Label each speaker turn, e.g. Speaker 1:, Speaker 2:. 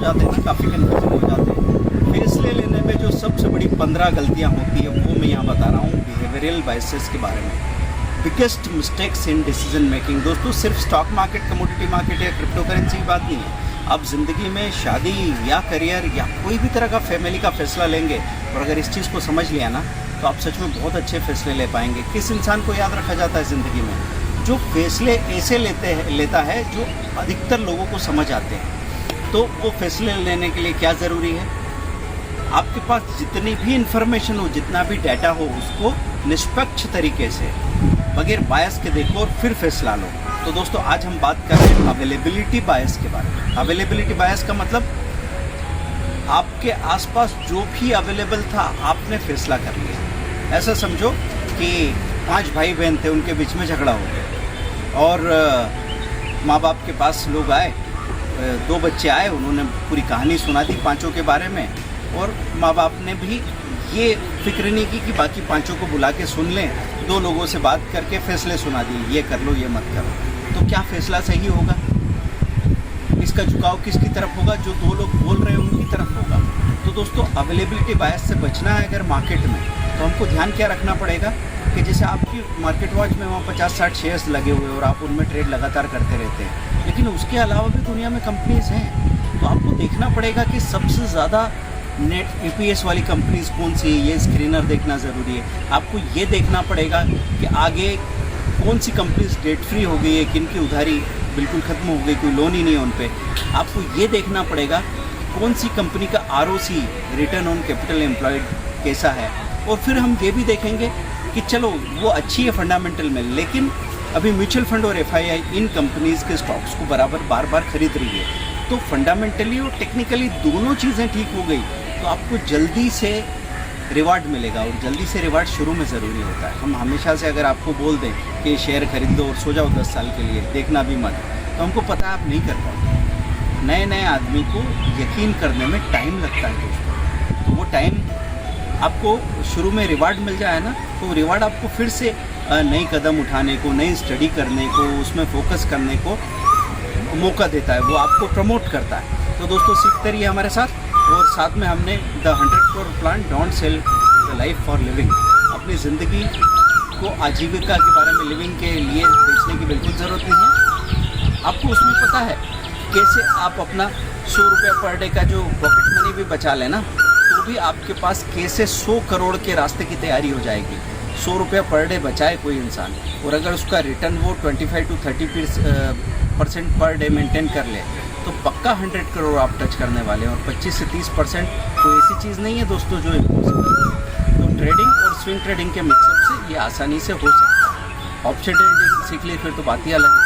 Speaker 1: जाते हैं ना, काफ़ी कन्फ्यूजन हो जाते हैं। फैसले लेने में जो सबसे बड़ी 15 गलतियाँ होती है वो मैं यहाँ बता रहा हूँ बिहेवियरल बायसेस के बारे में। Biggest mistakes in decision making. दोस्तों सिर्फ स्टॉक मार्केट, कमोडिटी मार्केट या क्रिप्टो करेंसी की बात नहीं है। आप ज़िंदगी में शादी या करियर या कोई भी तरह का फैमिली का फैसला लेंगे और अगर इस चीज़ को समझ लिया ना तो आप सच में बहुत अच्छे फैसले ले पाएंगे। किस इंसान को याद रखा जाता है ज़िंदगी में? जो फैसले ऐसे लेता है जो अधिकतर लोगों को समझ आते हैं। तो वो फैसले लेने के लिए क्या ज़रूरी है? आपके पास जितनी भी इंफॉर्मेशन हो, जितना भी डाटा हो, उसको निष्पक्ष तरीके से बगैर बायस के देखो और फिर फैसला लो। तो दोस्तों आज हम बात कर रहे हैं अवेलेबिलिटी बायस के बारे में। अवेलेबिलिटी बायस का मतलब आपके आसपास जो भी अवेलेबल था आपने फैसला कर लिया। ऐसा समझो कि 5 भाई बहन थे, उनके बीच में झगड़ा हो गया और माँ बाप के पास लोग आए, 2 बच्चे आए, उन्होंने पूरी कहानी सुना दी 5 के बारे में और माँ बाप ने भी ये फिक्र नहीं की कि बाकी 5 को बुला के सुन लें। 2 लोगों से बात करके फैसले सुना दिए, ये कर लो ये मत करो। तो क्या फैसला सही होगा? इसका झुकाव किसकी तरफ होगा? जो 2 लोग बोल रहे हैं उनकी तरफ होगा। तो दोस्तों अवेलेबिलिटी बायस से बचना है अगर मार्केट में, तो हमको ध्यान क्या रखना पड़ेगा कि जैसे आपकी मार्केट वॉच में वहाँ 50-60 शेयर्स लगे हुए और आप उनमें ट्रेड लगातार करते रहते हैं, लेकिन उसके अलावा भी दुनिया में कंपनीज हैं। तो आपको देखना पड़ेगा कि सबसे ज़्यादा नेट EPS वाली कंपनीज कौन सी है, ये स्क्रीनर देखना ज़रूरी है। आपको ये देखना पड़ेगा कि आगे कौन सी कंपनीज डेट फ्री हो गई है, किन की उधारी बिल्कुल ख़त्म हो गई, कोई लोन ही नहीं है उन पे। आपको ये देखना पड़ेगा कौन सी कंपनी का ROC, return on capital employed, कैसा है। और फिर हम ये भी देखेंगे कि चलो वो अच्छी है फंडामेंटल में, लेकिन अभी म्यूचुअल फंड और FII इन कंपनीज़ के स्टॉक्स को बार बार खरीद रही है। तो फंडामेंटली और टेक्निकली दोनों चीज़ें ठीक हो गई तो आपको जल्दी से रिवार्ड मिलेगा और जल्दी से रिवार्ड शुरू में ज़रूरी होता है। हम हमेशा से अगर आपको बोल दें कि शेयर खरीद दो और सो जाओ 10 साल के लिए, देखना भी मत, तो हमको पता है आप नहीं कर पाओगे। नए आदमी को यकीन करने में टाइम लगता है दोस्तों। तो वो टाइम आपको शुरू में रिवार्ड मिल जाए ना, तो रिवार्ड आपको फिर से नई कदम उठाने को, नई स्टडी करने को, उसमें फोकस करने को मौका देता है, वो आपको प्रमोट करता है। तो दोस्तों सीखते रहिए हमारे साथ। और साथ में हमने the 100 crore plan, don't sell the life for living. अपनी ज़िंदगी को आजीविका के बारे में, लिविंग के लिए बेचने की बिल्कुल ज़रूरत नहीं है। आपको उसमें पता है कैसे आप अपना 100 रुपये पर डे का जो पॉकेट मनी भी बचा लेना, तो भी आपके पास कैसे 100 करोड़ के रास्ते की तैयारी हो जाएगी। 100 रुपये पर डे बचाए कोई इंसान और अगर उसका रिटर्न वो 25 to 30% पर डे मेंटेन कर ले तो पक्का 100 करोड़ आप टच करने वाले हैं। और 25 से 30% कोई ऐसी चीज़ नहीं है दोस्तों जो इम्पॉसिबल है। तो ट्रेडिंग और स्विंग ट्रेडिंग के मिक्सअप से ये आसानी से हो सकता है। ऑप्शन ट्रेडिंग सीख लिए फिर तो बात ही अलग है।